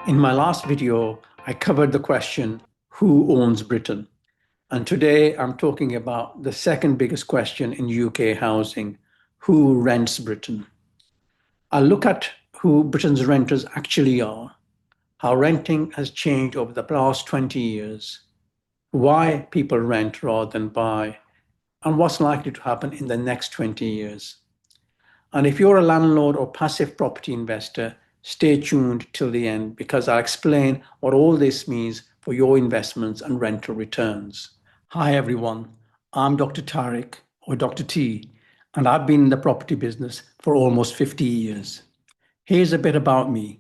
In my last video, I covered the question, who owns Britain? And today I'm talking about the second biggest question in UK housing, who rents Britain? I'll look at who Britain's renters actually are, how renting has changed over the last 20 years, why people rent rather than buy, and what's likely to happen in the next 20 years. And if you're a landlord or passive property investor, stay tuned till the end because I'll explain what all this means for your investments and rental returns. Hi everyone, I'm Dr. Tarek or Dr. T, and I've been in the property business for almost 50 years. Here's a bit about me.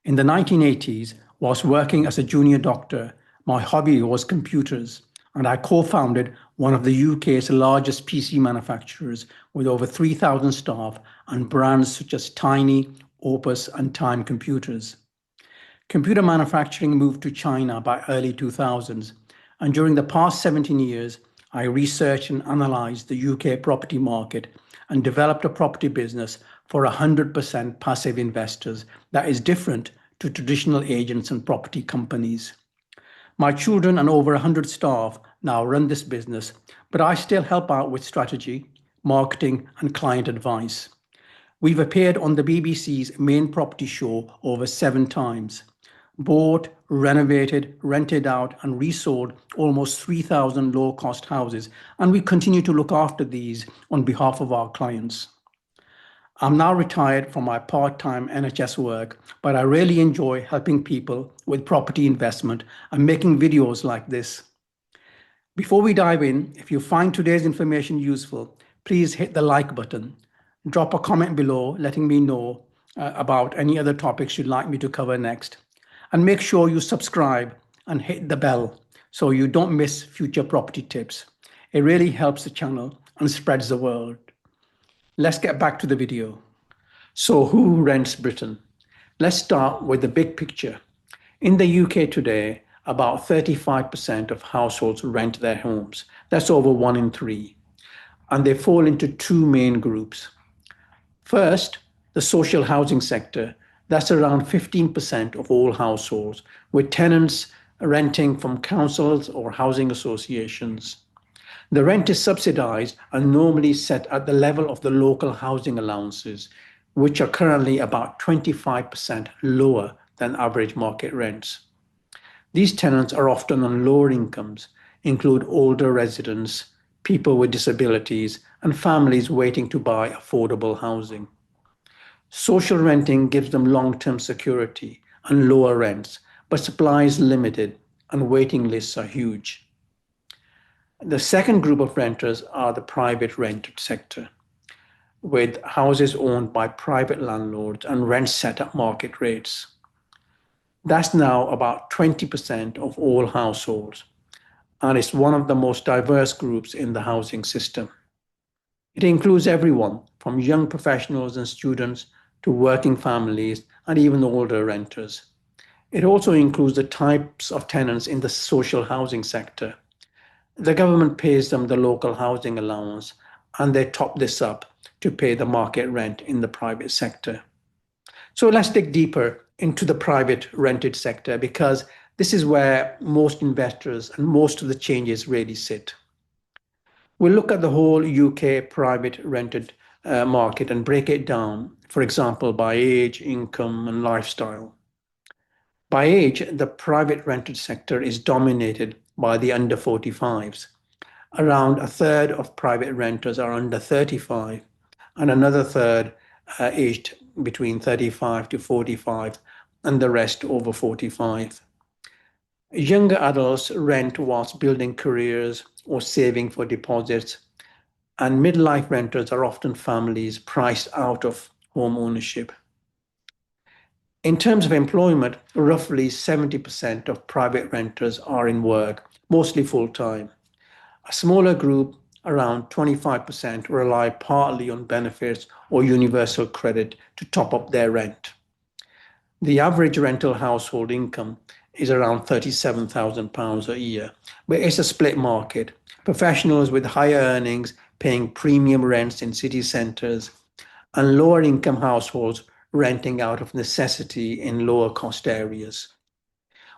In the 1980s, whilst working as a junior doctor, my hobby was computers, and I co-founded one of the UK's largest PC manufacturers with over 3,000 staff and brands such as Tiny, Opus, and Time Computers. Computer manufacturing moved to China by early 2000s, and during the past 17 years, I researched and analysed the UK property market and developed a property business for 100% passive investors that is different to traditional agents and property companies. My children and over 100 staff now run this business, but I still help out with strategy, marketing, and client advice. We've appeared on the BBC's main property show over 7 times, bought, renovated, rented out, and resold almost 3,000 low-cost houses, and we continue to look after these on behalf of our clients. I'm now retired from my part-time NHS work, but I really enjoy helping people with property investment and making videos like this. Before we dive in, if you find today's information useful, please hit the like button. Drop a comment below letting me know about any other topics you'd like me to cover next. And make sure you subscribe and hit the bell so you don't miss future property tips. It really helps the channel and spreads the word. Let's get back to the video. So who rents Britain? Let's start with the big picture. In the UK today, about 35% of households rent their homes. That's over 1 in 3. And they fall into 2 main groups. First, the social housing sector. That's around 15% of all households, with tenants renting from councils or housing associations. The rent is subsidised and normally set at the level of the local housing allowances, which are currently about 25% lower than average market rents. These tenants are often on lower incomes, include older residents, people with disabilities, and families waiting to buy affordable housing. Social renting gives them long-term security and lower rents, but supply is limited and waiting lists are huge. The second group of renters are the private rented sector, with houses owned by private landlords and rents set at market rates. That's now about 20% of all households, and it's one of the most diverse groups in the housing system. It includes everyone from young professionals and students to working families and even older renters. It also includes the types of tenants in the social housing sector. The government pays them the local housing allowance, and they top this up to pay the market rent in the private sector. So let's dig deeper into the private rented sector because this is where most investors and most of the changes really sit. We'll look at the whole UK private rented market and break it down, for example, by age, income, and lifestyle. By age, the private rented sector is dominated by the under 45s. Around a third of private renters are under 35, and another third aged between 35 to 45, and the rest over 45. Younger adults rent whilst building careers or saving for deposits, and midlife renters are often families priced out of home ownership. In terms of employment, roughly 70% of private renters are in work, mostly full-time. A smaller group, around 25%, rely partly on benefits or universal credit to top up their rent. The average rental household income is around £37,000 a year, but it's a split market. Professionals with higher earnings paying premium rents in city centres, and lower income households renting out of necessity in lower cost areas.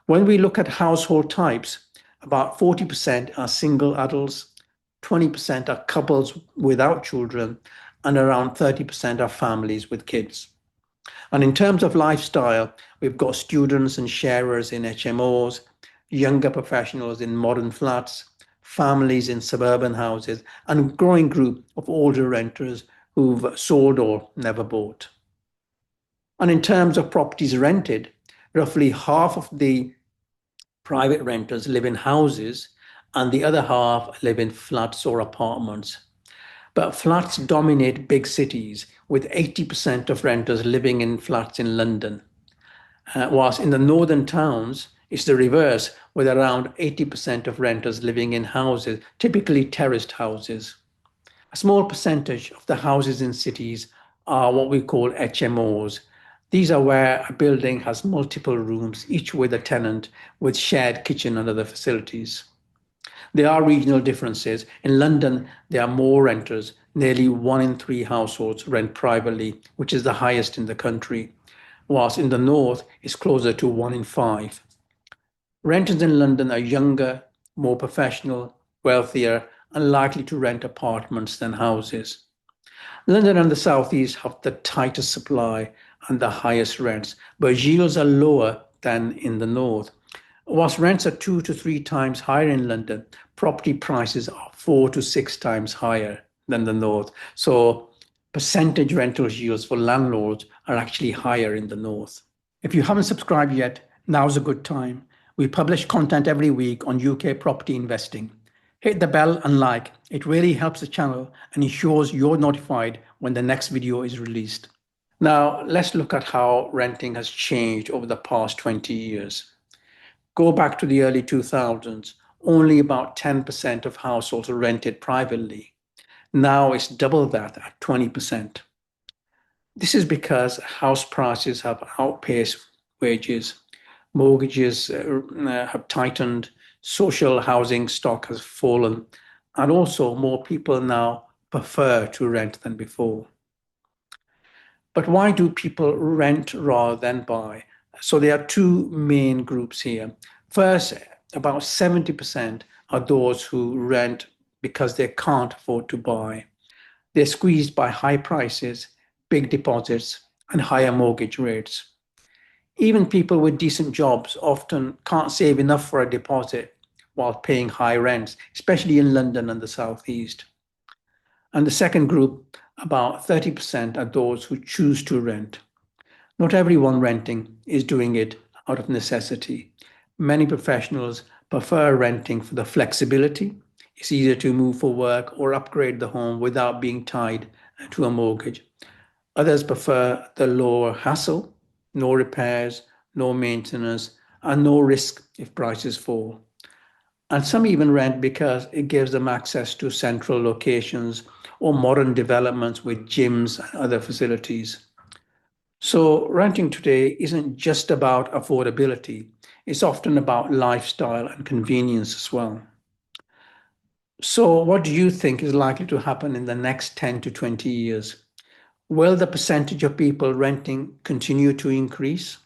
When we look at household types, about 40% are single adults, 20% are couples without children, and around 30% are families with kids. And in terms of lifestyle, we've got students and sharers in HMOs, younger professionals in modern flats, families in suburban houses, and a growing group of older renters who've sold or never bought. And in terms of properties rented, roughly half of the private renters live in houses and the other half live in flats or apartments. But flats dominate big cities, with 80% of renters living in flats in London. Whilst in the northern towns, it's the reverse, with around 80% of renters living in houses, typically terraced houses. A small percentage of the houses in cities are what we call HMOs. These are where a building has multiple rooms, each with a tenant, with shared kitchen and other facilities. There are regional differences. In London, there are more renters. Nearly 1 in 3 households rent privately, which is the highest in the country, whilst in the north, it's closer to 1 in 5. Renters in London are younger, more professional, wealthier, and likely to rent apartments than houses. London and the southeast have the tightest supply and the highest rents, but yields are lower than in the north. Whilst rents are 2 to 3 times higher in London, property prices are 4 to 6 times higher than the north. So percentage rental yields for landlords are actually higher in the north. If you haven't subscribed yet, now's a good time. We publish content every week on UK property investing. Hit the bell and like. It really helps the channel and ensures you're notified when the next video is released. Now, let's look at how renting has changed over the past 20 years. Go back to the early 2000s, only about 10% of households rented privately. Now it's double that at 20%. This is because house prices have outpaced wages. Mortgages have tightened, social housing stock has fallen, and also more people now prefer to rent than before. But why do people rent rather than buy? So there are two main groups here. First, about 70% are those who rent because they can't afford to buy. They're squeezed by high prices, big deposits, and higher mortgage rates. Even people with decent jobs often can't save enough for a deposit while paying high rents, especially in London and the southeast. And the second group, about 30%, are those who choose to rent. Not everyone renting is doing it out of necessity. Many professionals prefer renting for the flexibility. It's easier to move for work or upgrade the home without being tied to a mortgage. Others prefer the lower hassle, no repairs, no maintenance, and no risk if prices fall. And some even rent because it gives them access to central locations or modern developments with gyms and other facilities. So renting today isn't just about affordability, it's often about lifestyle and convenience as well. So what do you think is likely to happen in the next 10 to 20 years? Will the percentage of people renting continue to increase?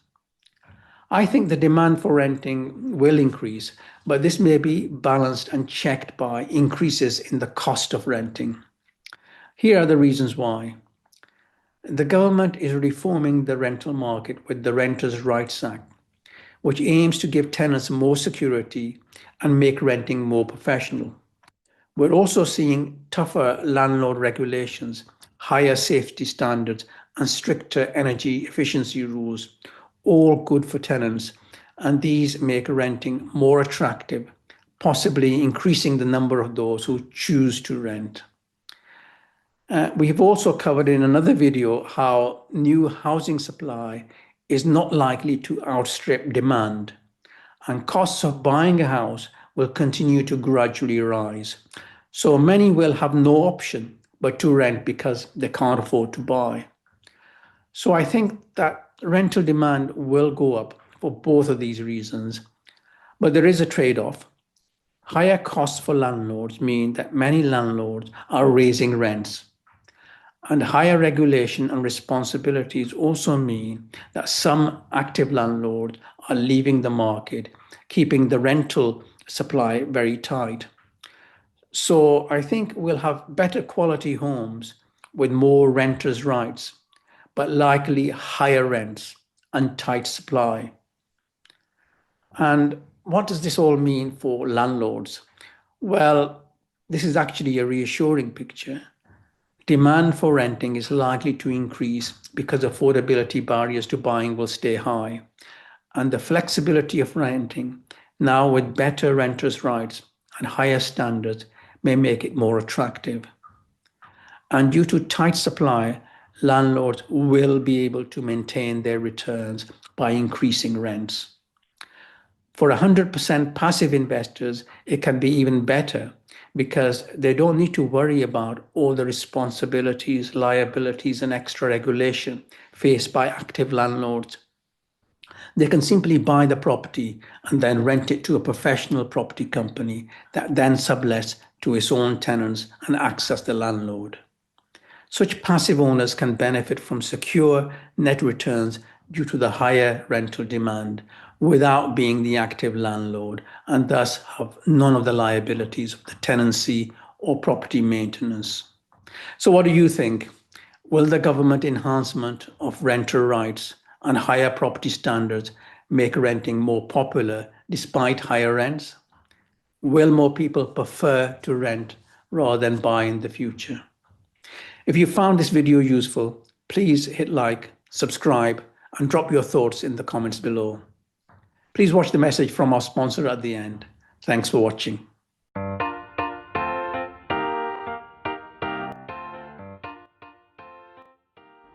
I think the demand for renting will increase, but this may be balanced and checked by increases in the cost of renting. Here are the reasons why. The government is reforming the rental market with the Renters' Rights Act, which aims to give tenants more security and make renting more professional. We're also seeing tougher landlord regulations, higher safety standards, and stricter energy efficiency rules, all good for tenants, and these make renting more attractive, possibly increasing the number of those who choose to rent. We have also covered in another video how new housing supply is not likely to outstrip demand, and costs of buying a house will continue to gradually rise. So many will have no option but to rent because they can't afford to buy. So I think that rental demand will go up for both of these reasons, but there is a trade-off. Higher costs for landlords mean that many landlords are raising rents. And higher regulation and responsibilities also mean that some active landlords are leaving the market, keeping the rental supply very tight. So I think we'll have better quality homes with more renters' rights, but likely higher rents and tight supply. And what does this all mean for landlords? Well, this is actually a reassuring picture. Demand for renting is likely to increase because affordability barriers to buying will stay high. And the flexibility of renting, now with better renters' rights and higher standards, may make it more attractive. And due to tight supply, landlords will be able to maintain their returns by increasing rents. For 100% passive investors, it can be even better because they don't need to worry about all the responsibilities, liabilities, and extra regulation faced by active landlords. They can simply buy the property and then rent it to a professional property company that then sublets to its own tenants and acts as the landlord. Such passive owners can benefit from secure net returns due to the higher rental demand without being the active landlord, and thus have none of the liabilities of the tenancy or property maintenance. So what do you think? Will the government enhancement of renter rights and higher property standards make renting more popular despite higher rents? Will more people prefer to rent rather than buy in the future? If you found this video useful, please hit like, subscribe, and drop your thoughts in the comments below. Please watch the message from our sponsor at the end. Thanks for watching.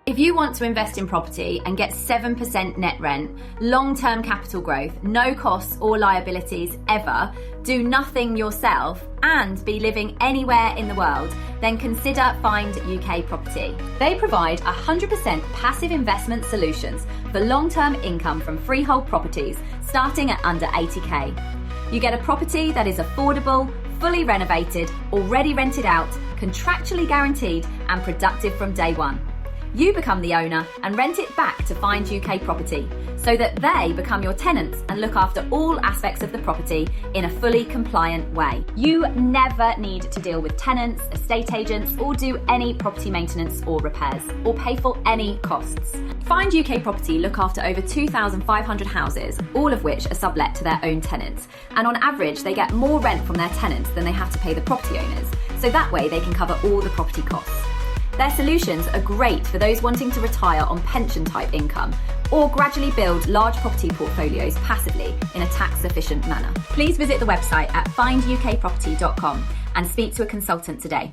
If you want to invest in property and get 7% net rent, long-term capital growth, no costs or liabilities ever, do nothing yourself, and be living anywhere in the world, then consider Find UK Property. They provide 100% passive investment solutions for long-term income from freehold properties starting at under 80k. You get a property that is affordable, fully renovated, already rented out, contractually guaranteed, and productive from day one. You become the owner and rent it back to Find UK Property so that they become your tenants and look after all aspects of the property in a fully compliant way. You never need to deal with tenants, estate agents, or do any property maintenance or repairs, or pay for any costs. Find UK Property look after over 2,500 houses, all of which are sublet to their own tenants. And on average, they get more rent from their tenants than they have to pay the property owners. So that way they can cover all the property costs. Their solutions are great for those wanting to retire on pension-type income or gradually build large property portfolios passively in a tax-efficient manner. Please visit the website at findukproperty.com and speak to a consultant today.